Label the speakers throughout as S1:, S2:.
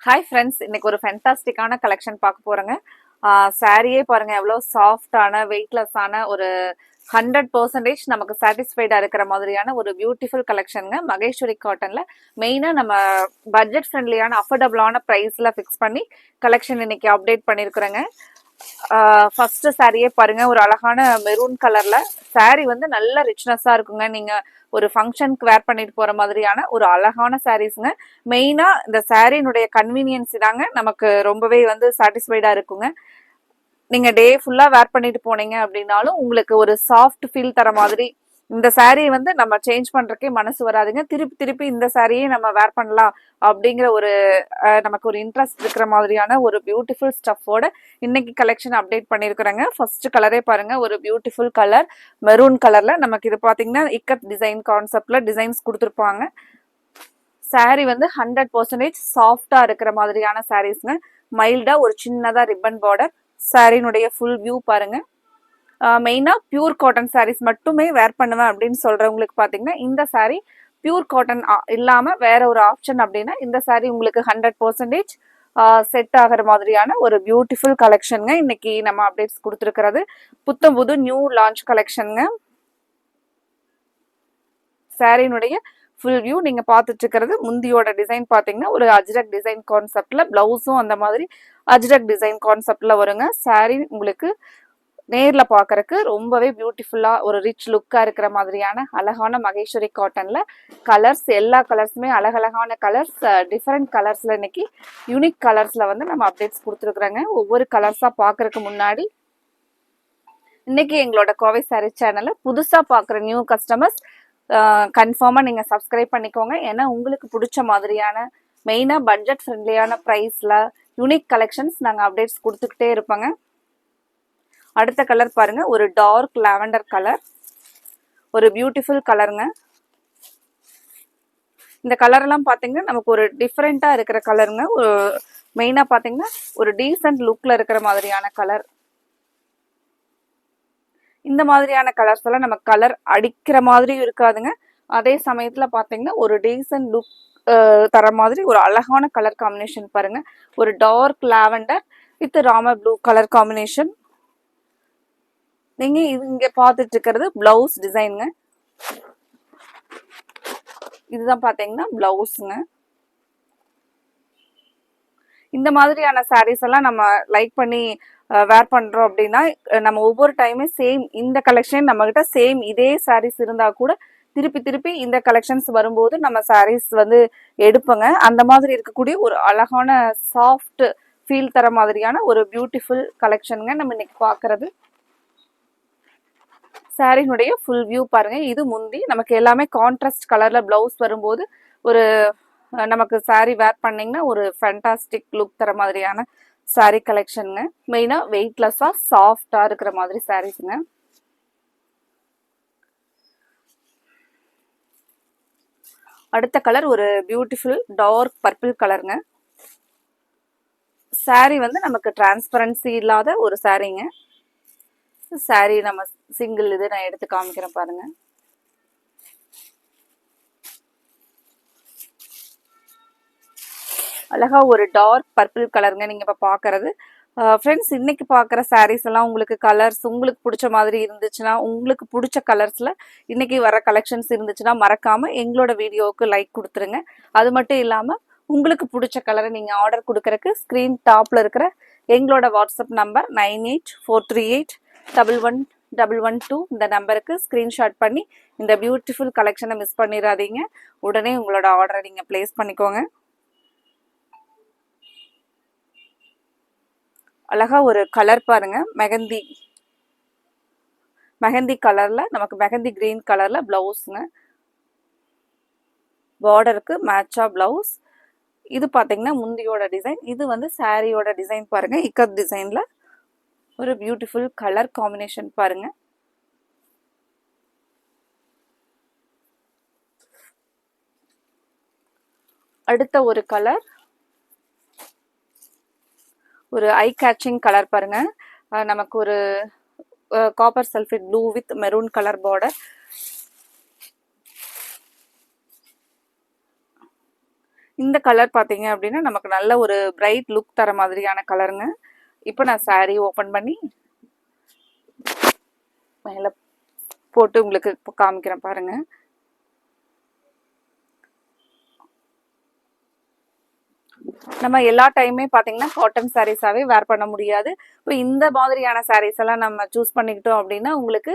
S1: Hi friends, இன்னைக்கு ஒரு ஃபென்டாஸ்டிக்கான collection பார்க்க போறேங்க. சாரியே பாருங்க எவ்வளோ சாஃப்டான வெயிட்லெஸ்ஸான ஒரு 100% நமக்கு சாட்டிஸ்ஃபைடா இருக்கிற மாதிரியான ஒரு பியூட்டிஃபுல் கலெக்ஷனுங்க. மகேஸ்வரி காட்டன்ல மெயினா நம்ம பட்ஜெட் ஃப்ரெண்ட்லியான அஃபோர்டபுளான ப்ரைஸ்ல ஃபிக்ஸ் பண்ணி கலெக்ஷன் இன்னைக்கு அப்டேட் பண்ணியிருக்கிறேங்க. ஃபர்ஸ்ட் சாரியே பாருங்க, ஒரு அழகான மெரூன் கலர்ல சாரி வந்து நல்ல ரிச்னஸா இருக்குங்க. நீங்க ஒரு ஃபங்க்ஷனுக்கு வேர் பண்ணிட்டு போற மாதிரியான ஒரு அழகான சாரீஸ்ங்க. மெயினா இந்த சாரியினுடைய கன்வீனியன்ஸ் தாங்க நமக்கு ரொம்பவே வந்து சாட்டிஸ்ஃபைடா இருக்குங்க. நீங்க டே ஃபுல்லா வேர் பண்ணிட்டு போனீங்க அப்படின்னாலும் உங்களுக்கு ஒரு சாஃப்ட் ஃபீல் தர மாதிரி இந்த சாரியை வந்து நம்ம சேஞ்ச் பண்றதுக்கே மனசு வராதுங்க. திருப்பி திருப்பி இந்த சாரியே நம்ம வேர் பண்ணலாம் அப்படிங்கிற ஒரு நமக்கு ஒரு இன்ட்ரெஸ்ட் இருக்கிற மாதிரியான ஒரு பியூட்டிஃபுல் ஸ்டஃபோட இன்னைக்கு கலெக்ஷன் அப்டேட் பண்ணியிருக்கிறேங்க. ஃபர்ஸ்ட் கலரே பாருங்க, ஒரு பியூட்டிஃபுல் கலர் மெரூன் கலர்ல நமக்கு இது பாத்தீங்கன்னா இக்கட் டிசைன் கான்செப்ட்ல டிசைன்ஸ் கொடுத்துருப்பாங்க. சாரி வந்து 100% சாஃப்டா இருக்கிற மாதிரியான சாரீஸ்ங்க. மைல்டா ஒரு சின்னதா ரிப்பன் பார்டர். சாரினுடைய ஃபுல் வியூ பாருங்க. மெயினா பியூர் காட்டன் சாரீஸ் மட்டுமே வேர் பண்ணுவேன் அப்படின்னு சொல்றவங்களுக்கு பாத்தீங்கன்னா இந்த சாரி பியூர் காட்டன் இல்லாம வேற ஒரு ஆப்ஷன் அப்படின்னா இந்த சாரி உங்களுக்கு 100% செட் ஆகிற மாதிரியான ஒரு பியூட்டிஃபுல் கலெக்ஷனுங்க. இன்னைக்கு நம்ம அப்டேட்ஸ் கொடுத்துருக்கிறது புத்தம் புது நியூ லான்ச் கலெக்ஷனுங்க. சாரினுடைய ஃபுல் வியூ நீங்க பார்த்துட்டு இருக்கிறது. முந்தியோட டிசைன் பாத்தீங்கன்னா ஒரு அஜ்ரக் டிசைன் கான்செப்ட்ல, பிளவுஸும் அந்த மாதிரி அஜ்ரக் டிசைன் கான்செப்ட்ல வருங்க. சாரி உங்களுக்கு நேர்ல பாக்குறதுக்கு ரொம்பவே பியூட்டிஃபுல்லா ஒரு ரிச் லுக்கா இருக்கிற மாதிரியான அழகான மகேஸ்வரி காட்டன்ல கலர்ஸ், எல்லா கலர்ஸுமே அழகழகான கலர்ஸ், டிஃபரெண்ட் கலர்ஸ்ல இன்னைக்கு யூனிக் கலர்ஸ்ல வந்து நம்ம அப்டேட்ஸ் கொடுத்துருக்குறாங்க. ஒவ்வொரு கலர்ஸா பாக்குறதுக்கு முன்னாடி இன்னைக்கு எங்களோட கோவை சாரி சேனலை புதுசா பாக்குற நியூ கஸ்டமர்ஸ் கன்ஃபார்மா நீங்க சப்ஸ்கிரைப் பண்ணிக்கோங்க. ஏன்னா உங்களுக்கு பிடிச்ச மாதிரியான மெயினா பட்ஜெட் ஃப்ரெண்ட்லியான ப்ரைஸ்ல யூனிக் கலெக்ஷன்ஸ் நாங்க அப்டேட்ஸ் கொடுத்துக்கிட்டே இருப்போங்க. அடுத்த கலர் பாருங்க, ஒரு டார்க் லாவெண்டர் கலர், ஒரு பியூட்டிஃபுல் கலருங்க. இந்த கலர் எல்லாம் பாத்தீங்கன்னா நமக்கு ஒரு டிஃப்ரெண்டா இருக்கிற கலருங்க. ஒரு மெயினா பாத்தீங்கன்னா ஒரு டீசென்ட் லுக்ல இருக்கிற மாதிரியான கலர். இந்த மாதிரியான கலர்ஸ் எல்லாம் நம்ம கலர் அடிக்கிற மாதிரியும் இருக்காதுங்க. அதே சமயத்துல பாத்தீங்கன்னா ஒரு டீசென்ட் லுக் தர மாதிரி ஒரு அழகான கலர் காம்பினேஷன் பாருங்க. ஒரு dark lavender with Ramar blue colour combination. நீங்க இங்க பாத்துட்டு இருக்கிறது பிளவுஸ் டிசைனுங்க. இதுதான் பாத்தீங்கன்னா பிளவுஸ்ங்க. இந்த மாதிரியான சாரீஸ் எல்லாம் நம்ம லைக் பண்ணி வேர் பண்றோம் அப்படின்னா நம்ம ஒவ்வொரு டைமே சேம் இந்த கலெக்ஷன் நம்ம கிட்ட சேம் இதே சாரீஸ் இருந்தா கூட திருப்பி திருப்பி இந்த கலெக்ஷன்ஸ் வரும்போது நம்ம சாரீஸ் வந்து எடுப்போங்க. அந்த மாதிரி இருக்கக்கூடிய ஒரு அழகான சாஃப்ட் ஃபீல் தர மாதிரியான ஒரு பியூட்டிஃபுல் கலெக்ஷனுங்க நம்ம இன்னைக்கு பாக்குறது. சாரினுடைய ஃபுல் வியூ பாருங்க. இது முந்தி நமக்கு எல்லாமே கான்ட்ராஸ்ட் கலர்ல பிளவுஸ் வரும்போது ஒரு நமக்கு சாரி வேர் பண்ணீங்கன்னா ஒரு ஃபேண்டாஸ்டிக் லுக் தர மாதிரியான சாரி கலெக்ஷனுங்க. மெயினா வெயிட்லெஸ்ஸா சாஃப்டா இருக்கிற மாதிரி சாரீஸ்ங்க. அடுத்த கலர் ஒரு பியூட்டிஃபுல் டார்க் பர்பிள் கலருங்க. சாரி வந்து நமக்கு டிரான்ஸ்பரன்சி இல்லாத ஒரு சாரீங்க. சாரி நம்ம சிங்கிள் இது நான் எடுத்து காமிக்கிறேன் பாருங்க. அழகா ஒரு டார்க் பர்பிள் கலருங்க நீங்க இப்ப பாக்குறது. ஃப்ரெண்ட்ஸ், இன்னைக்கு பாக்குற சாரீஸ் எல்லாம் உங்களுக்கு கலர்ஸ் உங்களுக்கு பிடிச்ச மாதிரி இருந்துச்சுன்னா, உங்களுக்கு பிடிச்ச கலர்ஸ்ல இன்னைக்கு வர கலெக்ஷன்ஸ் இருந்துச்சுன்னா மறக்காம எங்களோட வீடியோவுக்கு லைக் கொடுத்துருங்க. அது மட்டும் இல்லாம உங்களுக்கு பிடிச்ச கலரை நீங்க ஆர்டர் கொடுக்கறதுக்கு ஸ்கிரீன் டாப்ல இருக்கிற எங்களோட வாட்ஸ்அப் நம்பர் 9843811112 இந்த நம்பருக்கு ஸ்கிரீன்ஷாட் பண்ணி இந்த பியூட்டிஃபுல் கலெக்ஷனை மிஸ் பண்ணிடாதீங்க. உடனே உங்களோட ஆர்டரை நீங்க பிளேஸ் பண்ணிக்கோங்க. அழகா ஒரு கலர் பாருங்க, மெஹந்தி கலர்ல நமக்கு மெஹந்தி கிரீன் கலர்ல பிளவுஸ்ங்க. பார்டருக்கு மேட்சா பிளவுஸ். இது பாத்தீங்கன்னா முந்தியோட டிசைன். இது வந்து சாரியோட டிசைன் பாருங்க, இக்கத் டிசைன்ல ஒரு பியூட்டிஃபுல் கலர் காம்பினேஷன் பாருங்க. அடுத்த ஒரு கலர் ஒரு ஐ கேச்சிங் கலர் பாருங்க. நமக்கு ஒரு copper sulphate blue with maroon colour border. இந்த கலர் பார்த்தீங்க அப்படின்னா நமக்கு நல்ல ஒரு பிரைட் லுக் தர மாதிரியான கலருங்க. இப்போ நான் saree ஓப்பன் பண்ணி மேலே போட்டு உங்களுக்கு இப்போ காமிக்கிறேன் பாருங்க. நம்ம எல்லா டைமே பார்த்தீங்கன்னா காட்டன் சாரீஸாவே வேர் பண்ண முடியாது. இப்போ இந்த மாதிரியான சாரீஸ் எல்லாம் நம்ம சூஸ் பண்ணிக்கிட்டோம் அப்படின்னா உங்களுக்கு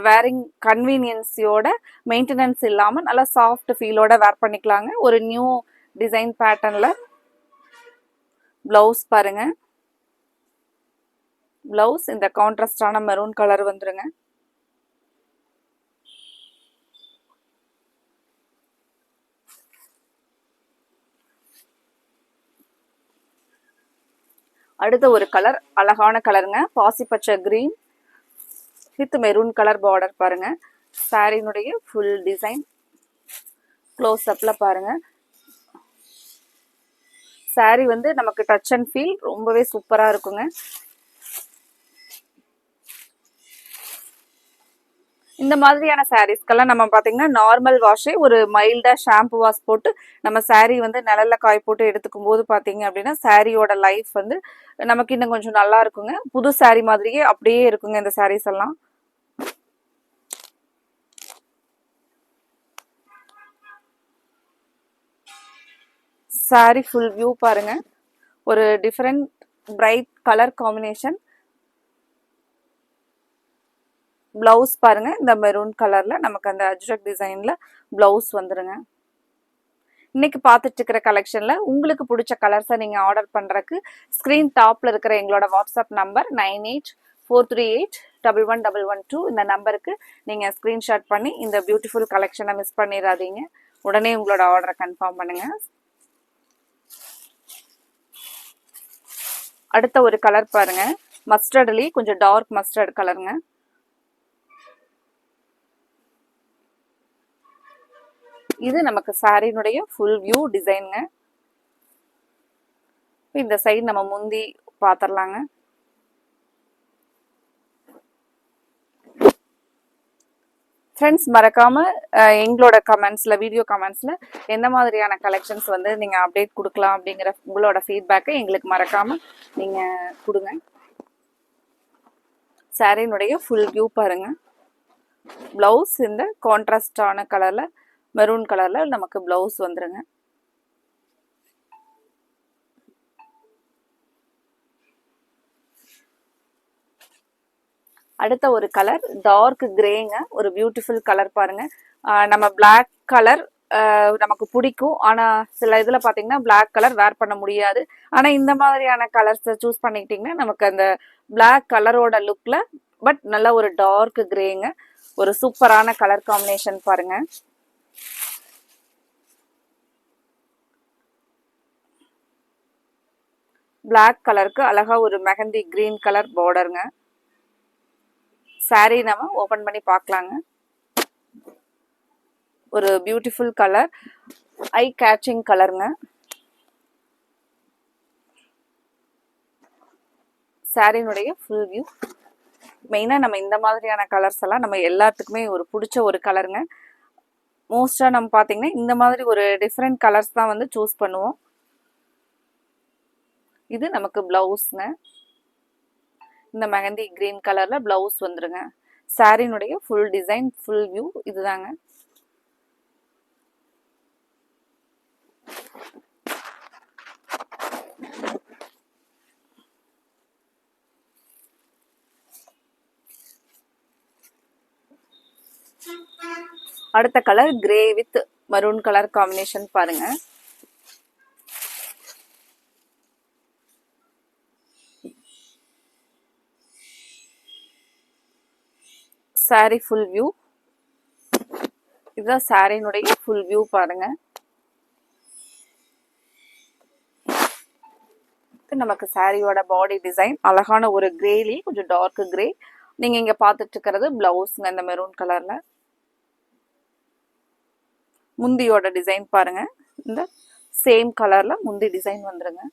S1: வேரிங் கன்வீனியன்ஸியோட மெயின்டெனன்ஸ் இல்லாமல் நல்லா சாஃப்ட் ஃபீலோட வேர் பண்ணிக்கலாங்க. ஒரு நியூ டிசைன் பேட்டர்னில் ப்ளவுஸ் பாருங்க. ப்ளவுஸ் இந்த கான்ட்ராஸ்டான மெரூன் கலர் வந்துருங்க. அடுத்த ஒரு கலர் அழகான கலருங்க. பாசி பச்சை green with maroon colour border பாருங்க. சாரினுடைய ஃபுல் டிசைன் க்ளோஸ் அப்ல பாருங்க. சாரி வந்து நமக்கு டச் அண்ட் ஃபீல் ரொம்பவே சூப்பரா இருக்குங்க. இந்த மாதிரியான சாரீஸ்க்கெல்லாம் நம்ம பார்த்தீங்கன்னா நார்மல் வாஷே ஒரு மைல்டாக ஷாம்பு வாஷ் போட்டு நம்ம சாரீ வந்து நிழல்ல காய போட்டு எடுத்துக்கும் போது பார்த்தீங்க அப்படின்னா சாரியோட லைஃப் வந்து நமக்கு இன்னும் கொஞ்சம் நல்லா இருக்குங்க. புது சாரீ மாதிரியே அப்படியே இருக்குங்க இந்த சாரீஸ் எல்லாம். சாரீ ஃபுல் வியூ பாருங்க. ஒரு different bright colour combination. Blouse பாருங்க இந்த மெரூன் கலர்ல நமக்கு அந்த அஜ்ரக் டிசைன்ல பிளவுஸ் வந்துருங்க. இன்னைக்கு பார்த்துட்டு இருக்கிற கலெக்ஷன்ல உங்களுக்கு பிடிச்ச கலர்ஸை நீங்க ஆர்டர் பண்றதுக்கு ஸ்கிரீன் டாப்ல இருக்கிற எங்களோட வாட்ஸ்அப் நம்பர் 9843811112 இந்த நம்பருக்கு நீங்க ஸ்கிரீன்ஷாட் பண்ணி இந்த பியூட்டிஃபுல் கலெக்ஷனை மிஸ் பண்ணிடாதீங்க. உடனே உங்களோட ஆர்டரை கன்ஃபார்ம் பண்ணுங்க. அடுத்த ஒரு கலர் பாருங்க. மஸ்டர்ட்லயே கொஞ்சம் டார்க் மஸ்டர்ட் கலருங்க. இது நமக்கு சாரினுடைய ஃபுல் வியூ டிசைனுங்க. இந்த சைடு நம்ம முந்தி பாத்திரலாங்க. ஃப்ரெண்ட்ஸ் மறக்காம எங்களோட கமெண்ட்ஸ்ல வீடியோ கமெண்ட்ஸ்ல எந்த மாதிரியான கலெக்ஷன்ஸ் வந்து நீங்க அப்டேட் கொடுக்கலாம் அப்படிங்கிற உங்களோட ஃபீட்பேக்கை எங்களுக்கு மறக்காம நீங்க கொடுங்க. சாரினுடைய ஃபுல் வியூ பாருங்க. பிளவுஸ் இந்த கான்ட்ராஸ்டான கலர்ல மெரூன் கலர்ல நமக்கு பிளவுஸ் வந்துருங்க. அடுத்த ஒரு கலர் டார்க் கிரேங்க. ஒரு பியூட்டிஃபுல் கலர் பாருங்க. நம்ம பிளாக் கலர் நமக்கு பிடிக்கும். ஆனா சில இதுல பாத்தீங்கன்னா பிளாக் கலர் வேர் பண்ண முடியாது. ஆனா இந்த மாதிரியான கலர்ஸ் சூஸ் பண்ணிக்கிட்டீங்கன்னா நமக்கு அந்த பிளாக் கலரோட லுக்ல பட் நல்ல ஒரு டார்க் கிரேங்க. ஒரு சூப்பரான கலர் காம்பினேஷன் பாருங்க. பிளாக் கலருக்கு அழகா ஒரு மெஹந்தி கிரீன் கலர் பார்டருங்க. சாரி நம்ம ஓபன் பண்ணி பார்க்கலாங்க. ஒரு பியூட்டிஃபுல் கலர் ஐ கேச்சிங் கலருங்க. சாரினுடைய ஃபுல் வியூ. மெயினா நம்ம இந்த மாதிரியான கலர்ஸ் எல்லாம் நம்ம எல்லாத்துக்குமே ஒரு பிடிச்ச ஒரு கலருங்க. மோஸ்டா நம்ம பாத்தீங்கன்னா இந்த மாதிரி ஒரு டிஃப்ரெண்ட் கலர்ஸ் தான் வந்து சூஸ் பண்ணுவோம். இது நமக்கு பிளவுஸ்ங்க. இந்த மெஹந்தி கிரீன் கலர்ல பிளவுஸ் வந்துருங்க. சாரினுடைய ஃபுல் டிசைன் ஃபுல் வியூ இதுதாங்க. அடுத்த colour grey with maroon colour combination பாருங்க. சாரி ஃபுல் வியூ இதுதான். சாரினுடைய ஃபுல் வியூ பாருங்க. நமக்கு சாரியோட பாடி டிசைன் அழகான ஒரு கிரேலி கொஞ்சம் டார்க் கிரே. நீங்க இங்க பாத்துட்டு இருக்கிறது பிளவுஸ்ங்க இந்த மெரூன் கலர்ல. முந்தியோட டிசைன் பாருங்க. இந்த சேம் கலர்ல முந்தி டிசைன் வந்துருங்க.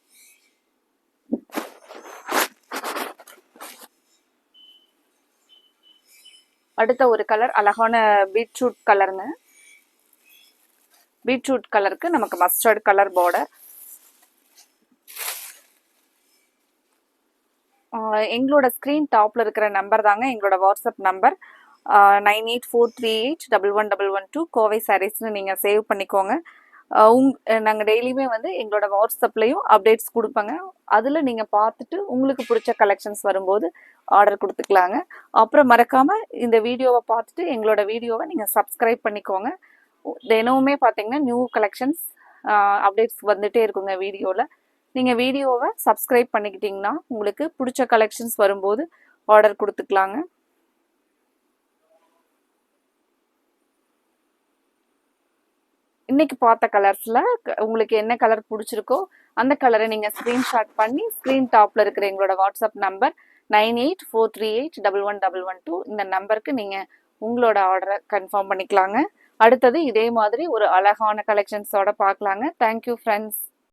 S1: அடுத்த ஒரு கலர் அழகான பீட்ரூட் கலருங்க. பீட்ரூட் கலருக்கு நமக்கு மஸ்டர்ட் கலர் பார்டர். எங்களோட ஸ்க்ரீன் டாப்ல இருக்கிற நம்பர் தாங்க எங்களோட வாட்ஸ்அப் நம்பர். 9843811112 கோவை சாரீஸ்னு நீங்கள் சேவ் பண்ணிக்கோங்க. நாங்கள் டெய்லியுமே வந்து எங்களோட வாட்ஸ்அப்லேயும் அப்டேட்ஸ் கொடுப்பேங்க. அதில் நீங்கள் பார்த்துட்டு உங்களுக்கு பிடிச்ச கலெக்ஷன்ஸ் வரும்போது ஆர்டர் கொடுத்துக்கலாங்க. அப்புறம் மறக்காமல் இந்த வீடியோவை பார்த்துட்டு எங்களோட வீடியோவை நீங்கள் சப்ஸ்கிரைப் பண்ணிக்கோங்க. தினமுமே பார்த்தீங்கன்னா நியூ கலெக்ஷன்ஸ் அப்டேட்ஸ் வந்துட்டே இருக்குங்க வீடியோவில். நீங்கள் வீடியோவை சப்ஸ்கிரைப் பண்ணிக்கிட்டிங்கன்னா உங்களுக்கு பிடிச்ச கலெக்ஷன்ஸ் வரும்போது ஆர்டர் கொடுத்துக்கலாங்க. இன்னைக்கு பார்த்த கலர்ஸில் உங்களுக்கு என்ன கலர் பிடிச்சிருக்கோ அந்த கலரை நீங்கள் ஸ்க்ரீன்ஷாட் பண்ணி ஸ்க்ரீன் டாப்பில் இருக்கிற எங்களோட வாட்ஸ்அப் நம்பர் 9843811112 இந்த நம்பருக்கு நீங்கள் உங்களோட ஆர்டரை கன்ஃபார்ம் பண்ணிக்கலாங்க. அடுத்தது இதே மாதிரி ஒரு அழகான கலெக்ஷன்ஸோட பார்க்கலாங்க. Thank you friends.